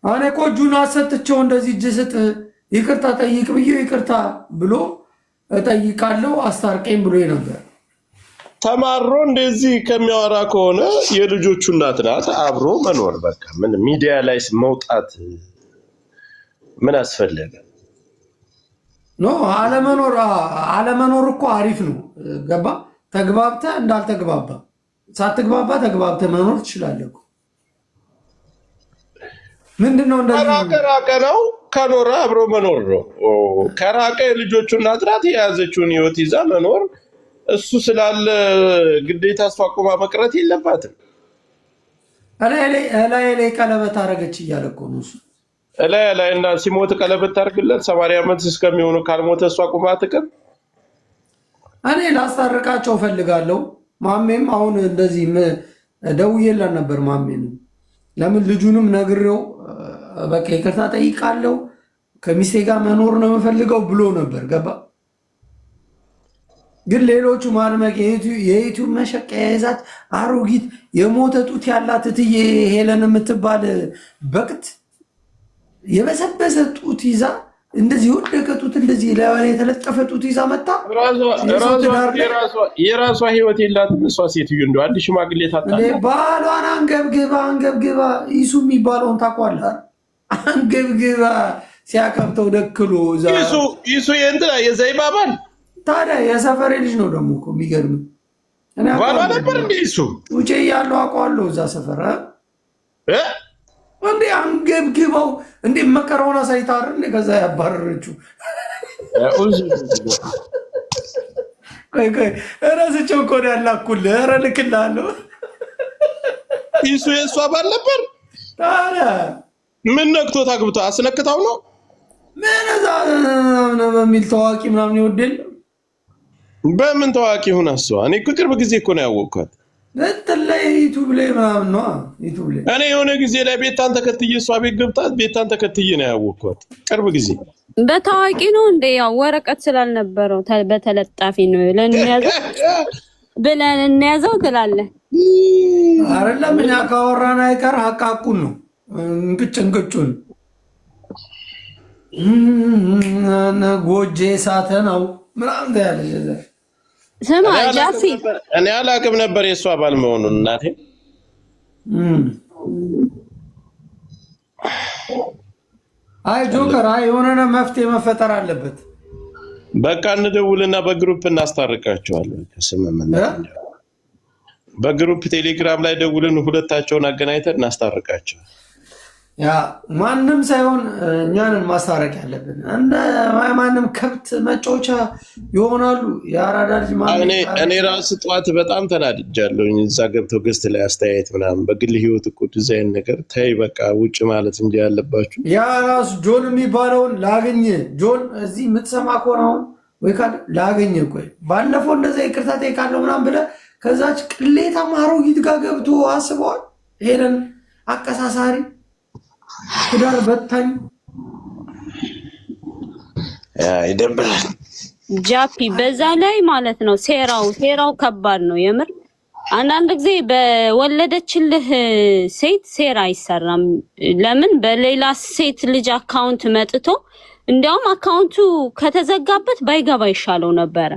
እኔ እኮ እጁን አሰጥቼው እንደዚህ እጅ ስጥ ይቅርታ ጠይቅ ብዬ ይቅርታ ብሎ እጠይቃለሁ አስታርቀኝ ብሎ ነበር። ተማሮ እንደዚህ ከሚያወራ ከሆነ የልጆቹ እናት ናት። አብሮ መኖር በቃ ምን ሚዲያ ላይ መውጣት ምን አስፈለገ? ኖ አለመኖር እኮ አሪፍ ነው። ገባ ተግባብተህ እንዳልተግባባ ሳትግባባ ተግባብተህ መኖር ትችላለህ እኮ። ምንድነው እንደዚህ ከራቀ ነው ከኖረ አብሮ መኖር ነው። ከራቀ የልጆቹ እናት ናት የያዘችውን ህይወት ይዛ መኖር እሱ ስላለ ግዴታ አስፋቆማ መቅረት የለባትም። ላይ ቀለበት አረገች እያለ እኮ ነው እሱ። ላይ እና ሲሞት ቀለበት ታርግለት 80 ዓመት እስከሚሆኑ ካልሞተ እሷ ቁማ ትቀር። እኔ ላስታርቃቸው ፈልጋለሁ። ማሜም አሁን እንደዚህ ደውዬላት ነበር። ማሜን ለምን ልጁንም ነግሬው በቃ ይቅርታ ጠይቃለሁ ከሚስቴ ጋር መኖር ነው የምፈልገው ብሎ ነበር። ገባ ግን ሌሎቹ ማድመቅ የዩቲዩብ መሸቀያ የያዛት አሮጊት የሞተ ጡት ያላት እትዬ ሄለን የምትባል በቅት የበሰበሰ ጡት ይዛ እንደዚህ ወደቀ ጡት እንደዚህ ላይ የተለጠፈ ጡት ይዛ መጣ። የራሷ ህይወት የላትም እሷ ሴትዮ። እንደው አንድ ሽማግሌ ታጣ ባሏን አንገብግባ ይሱ የሚባለውን ታውቀዋለህ? አንገብግባ ሲያከብተው ደክሎ ይሱ የእንትና የዘይባ ባል ታዲያ የሰፈሬ ልጅ ነው ደግሞ እኮ የሚገርም ባሏ ነበር እንደ ይሱ ውጪ ያለው አውቀዋለሁ እዛ ሰፈር እንዴ አንገብግበው እንዴ መከራውን አሳይታር እንዴ ከዛ ያባረረችው ቆይ እራስቸው እኮ ነው ያላኩልህ። ኧረ ልክልሃለሁ። ይሱ የእሷ ባል ነበር። ታዲያ ምን ነክቶት አግብቶ አስነክታው ነው ምን እዛ በሚል ታዋቂ ምናምን ይወደል። በምን ታዋቂ ሆነ እሷ? እኔ እኮ ቅርብ ጊዜ እኮ ነው ያወቅኳት። በተለይ ዩቲዩብ ላይ ምናምን ነው ዩቲዩብ ላይ እኔ የሆነ ጊዜ ላይ ቤታን ተከትዬ እሷ ቤት ገብታት ቤታን ተከትዬ ነው ያወቅኳት ቅርብ ጊዜ። በታዋቂ ነው እንደ ያው ወረቀት ስላልነበረው በተለጣፊ ነው ብለን እንያዘው ትላለህ አይደለም? እኛ ካወራን አይቀር ሀቃቁን ነው እንቅጭን ጎጄ ሳተ ነው ምናምን ያለ ስማ ጃፊ እኔ አላቅም ነበር የእሷ ባል መሆኑን እናቴ። አይ ጆከር የሆነ መፍትሄ መፈጠር አለበት። በቃ እንደውልና በግሩፕ እናስታርቃቸዋለን። ከስምምነት በግሩፕ ቴሌግራም ላይ ደውልን ሁለታቸውን አገናኝተን እናስታርቃቸው። ያ ማንም ሳይሆን እኛንን ማስታረቅ ያለብን። እንደ ማንም ከብት መጫወቻ ይሆናሉ። የአራዳ ልጅ እኔ ራስ ጠዋት በጣም ተናድጃለሁኝ። እዛ ገብተው ገዝት ላይ አስተያየት ምናምን በግል ህይወት እኮ ዲዛይን ነገር ተይ በቃ ውጭ ማለት እንጂ ያለባችሁ። ያ ራሱ ጆን የሚባለውን ላገኘ ጆን እዚህ የምትሰማ ከሆነ አሁን ወይ ካል ላገኘ ቆይ ባለፈው እንደዛ ይቅርታ ጠይቃለሁ ምናምን ብለህ ከዛች ቅሌታ አሮጊት ጋር ገብቶ አስበዋል። ሄለን አቀሳሳሪ ትዳር በታኝ ይደብራል። ጃፒ በዛ ላይ ማለት ነው ሴራው ከባድ ነው የምር። አንዳንድ ጊዜ በወለደችልህ ሴት ሴራ አይሰራም። ለምን በሌላ ሴት ልጅ አካውንት መጥቶ እንዲያውም አካውንቱ ከተዘጋበት ባይገባ ይሻለው ነበረ።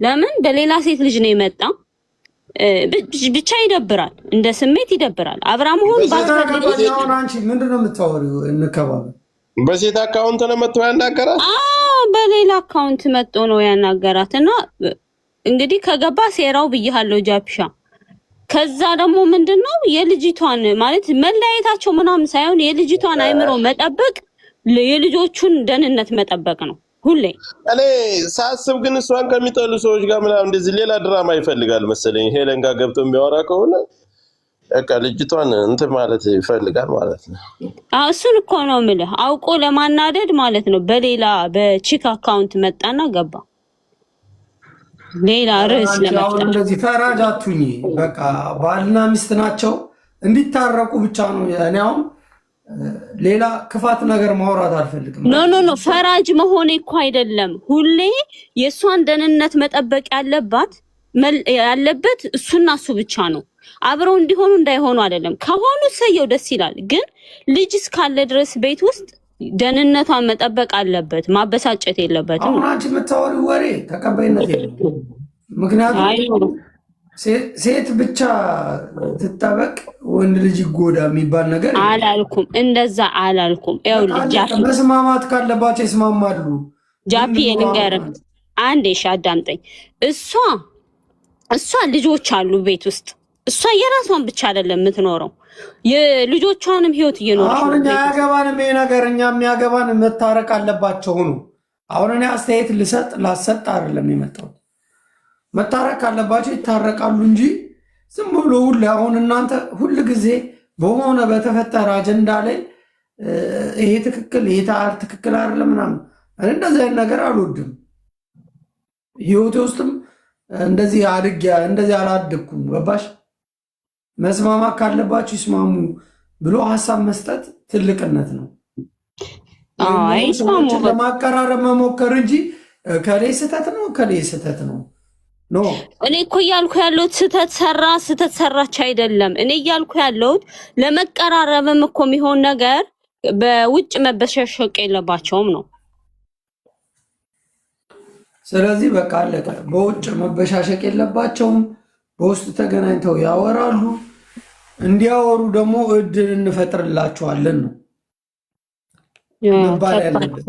ለምን በሌላ ሴት ልጅ ነው የመጣው። ብቻ ይደብራል፣ እንደ ስሜት ይደብራል። አብራም ሆን ባትፈልግው አንቺ ምንድነው የምታወሪው? እንከባበል። በሴት አካውንት ነው መጥቶ ያናገራት። በሌላ አካውንት መጥቶ ነው ያናገራትና እንግዲህ ከገባ ሴራው ብያለሁ ጃፒሻ። ከዛ ደግሞ ምንድነው የልጅቷን ማለት መለያየታቸው ምናምን ሳይሆን የልጅቷን አይምሮ መጠበቅ፣ የልጆቹን ደህንነት መጠበቅ ነው ሁሌ። እኔ ሳስብ ግን እሷን ከሚጠሉ ሰዎች ጋር ምናምን እንደዚህ ሌላ ድራማ ይፈልጋል መሰለኝ። ሄለን ጋር ገብቶ የሚያወራ ከሆነ በቃ ልጅቷን እንትን ማለት ይፈልጋል ማለት ነው። እሱን እኮ ነው የምልህ፣ አውቆ ለማናደድ ማለት ነው። በሌላ በቺክ አካውንት መጣና ገባ ሌላ ርዕስ ለመፍጠር። እንደዚህ ፈራጅ አትሁኚ። በቃ ባልና ሚስት ናቸው እንዲታረቁ ብቻ ነው። እኔ አሁን ሌላ ክፋት ነገር ማውራት አልፈልግም። ኖ ፈራጅ መሆኔ እኮ አይደለም። ሁሌ የሷን ደህንነት መጠበቅ ያለበት እሱና እሱ ብቻ ነው። አብረው እንዲሆኑ እንዳይሆኑ አይደለም። ከሆኑ ሰየው ደስ ይላል። ግን ልጅ እስካለ ድረስ ቤት ውስጥ ደህንነቷን መጠበቅ አለበት። ማበሳጨት የለበትም። አሁን አንቺ የምታወሪው ወሬ ተቀባይነት የለውም። ምክንያቱም ሴት ብቻ ትጠበቅ ወንድ ልጅ ይጎዳ የሚባል ነገር አላልኩም። እንደዛ አላልኩም። መስማማት ካለባቸው ይስማማሉ። ጃፒ የንገርም አንዴ አዳምጠኝ። እሷ ልጆች አሉ ቤት ውስጥ። እሷ የራሷን ብቻ አይደለም የምትኖረው የልጆቿንም ህይወት እየኖረች ነው። አሁን እኛ ያገባንም ይሄ ነገር እኛ የሚያገባን መታረቅ አለባቸው ነው። አሁን እኔ አስተያየት ላሰጥ አይደለም የመጣሁት። መታረቅ ካለባቸው ይታረቃሉ እንጂ ዝም ብሎ ሁሉ አሁን እናንተ ሁል ጊዜ በሆነ በተፈጠረ አጀንዳ ላይ ይሄ ትክክል ይሄ ትክክል አይደለም ምናምን እንደዚህ አይነት ነገር አልወድም። ህይወቴ ውስጥም እንደዚህ እንደዚህ አላደግኩም። ገባሽ? መስማማት ካለባችሁ ይስማሙ ብሎ ሀሳብ መስጠት ትልቅነት ነው። ለማቀራረብ መሞከር እንጂ ከሌ ስህተት ነው ከሌ ስህተት ነው ኖ። እኔ እኮ እያልኩ ያለሁት ስህተት ሰራች አይደለም። እኔ እያልኩ ያለሁት ለመቀራረብም እኮ የሚሆን ነገር በውጭ መበሻሸቅ የለባቸውም ነው። ስለዚህ በቃ አለቀ። በውጭ መበሻሸቅ የለባቸውም። በውስጥ ተገናኝተው ያወራሉ። እንዲያወሩ ደግሞ እድል እንፈጥርላቸዋለን ነው መባል ያለበት።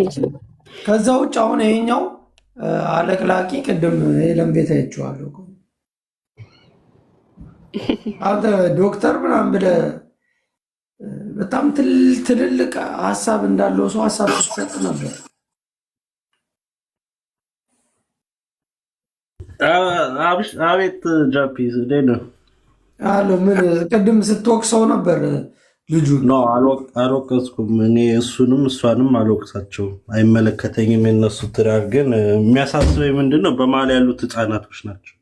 ከዛ ውጭ አሁን ይሄኛው አለቅላቂ ቅድም የለም ቤት አይቼዋለሁ። አንተ ዶክተር ምናምን ብለህ በጣም ትልልቅ ሀሳብ እንዳለው ሰው ሀሳብ ስትሰጥ ነበር። አቤት ጃፒ ነው አሎ። ምን ቅድም ስትወቅሰው ነበር ልጁ? ነው አልወቀስኩም። እኔ እሱንም እሷንም አልወቅሳቸውም። አይመለከተኝም የነሱ ትዳር። ግን የሚያሳስበኝ ምንድን ነው በመሀል ያሉት ህፃናቶች ናቸው።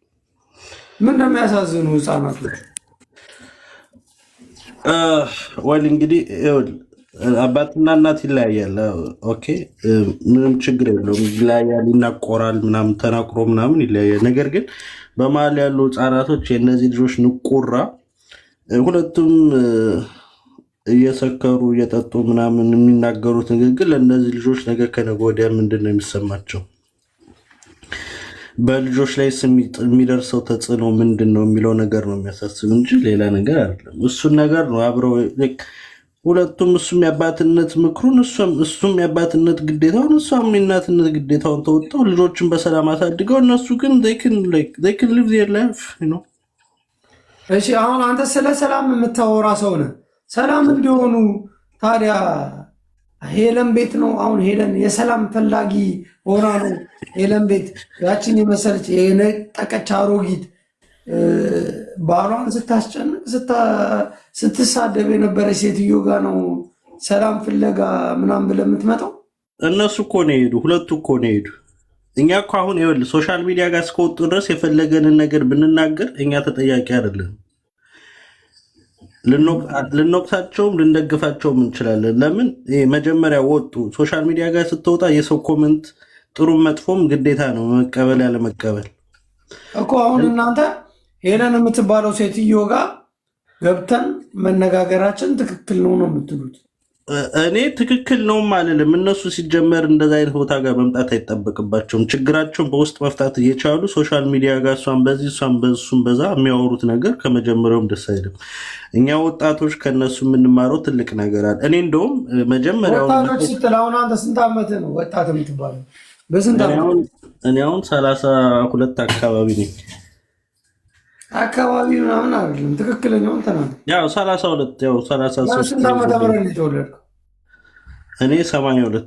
ምን ነው የሚያሳዝኑ ህፃናቶች? ወል እንግዲህ አባትና እናት ይለያያል። ኦኬ ምንም ችግር የለውም። ይለያያል፣ ይናቆራል፣ ምናምን ተናቅሮ ምናምን ይለያያል። ነገር ግን በመሀል ያሉ ህፃናቶች የእነዚህ ልጆች ንቁራ ሁለቱም እየሰከሩ እየጠጡ ምናምን የሚናገሩት ንግግር ለእነዚህ ልጆች ነገ ከነገ ወዲያ ምንድን ነው የሚሰማቸው? በልጆች ላይ የሚደርሰው ተጽዕኖ ምንድን ነው የሚለው ነገር ነው የሚያሳስብ እንጂ ሌላ ነገር አይደለም። እሱን ነገር ነው አብረው ሁለቱም እሱም የአባትነት ምክሩን እሱም የአባትነት ግዴታውን እሷም የእናትነት ግዴታውን ተወጥተው ልጆችን በሰላም አሳድገው እነሱ ግን they can live their life, you know። እሺ አሁን አንተ ስለ ሰላም የምታወራ ሰው ነህ። ሰላም እንዲሆኑ ታዲያ ሄለን ቤት ነው አሁን ሄለን የሰላም ፈላጊ ሆና ነው ሄለን ቤት ያችን የመሰለች የነጠቀች አሮጊት ባሏን ስታስጨንቅ ስትሳደብ የነበረች ሴትዮ ጋር ነው ሰላም ፍለጋ ምናምን ብለህ የምትመጣው? እነሱ እኮ ነው የሄዱ፣ ሁለቱ እኮ ነው የሄዱ። እኛ እኮ አሁን ይኸውልህ ሶሻል ሚዲያ ጋር እስከወጡ ድረስ የፈለገንን ነገር ብንናገር እኛ ተጠያቂ አይደለም። ልንወቅሳቸውም ልንደግፋቸውም እንችላለን። ለምን መጀመሪያ ወጡ። ሶሻል ሚዲያ ጋር ስትወጣ የሰው ኮመንት ጥሩም መጥፎም ግዴታ ነው መቀበል ያለ መቀበል እኮ። አሁን እናንተ ሄለን የምትባለው ሴትዮ ጋር ገብተን መነጋገራችን ትክክል ነው ነው የምትሉት? እኔ ትክክል ነውም አልልም። እነሱ ሲጀመር እንደዛ አይነት ቦታ ጋር መምጣት አይጠበቅባቸውም። ችግራቸውን በውስጥ መፍታት እየቻሉ ሶሻል ሚዲያ ጋር እሷን በዚህ እሷን በሱም በዛ የሚያወሩት ነገር ከመጀመሪያውም ደስ አይልም። እኛ ወጣቶች ከነሱ የምንማረው ትልቅ ነገር አለ። እኔ እንደውም መጀመሪያው ወጣቶች ስትል አሁን አንተ ስንት ዓመት ነው ወጣት የምትባለው? በስንት ዓመት? እኔ አሁን 32 አካባቢ ነኝ። አካባቢ ምናምን አይደለም ትክክለኛውን ተናገር። ያው 32 ያው 33 ስንት ዓመት አብረን የተወለድከው? እኔ 82